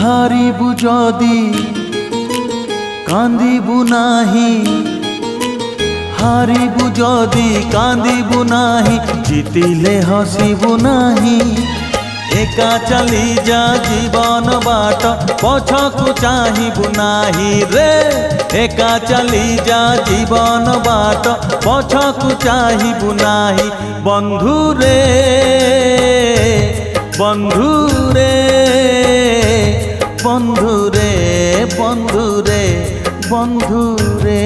হারিবু যদি কান্দিবু নাহি, হারিবু যদি কান্দিবু নাহি, জিতিলে হসিবু নাহি। একা চালি যা জীবন বাট, পছকু চাহিবু নাহি রে। একা চালি যা জীবন বাট, পছকু চাহিবু নাহি। বন্ধু রে বন্ধু রে বন্ধু রে বন্ধু রে বন্ধু রে।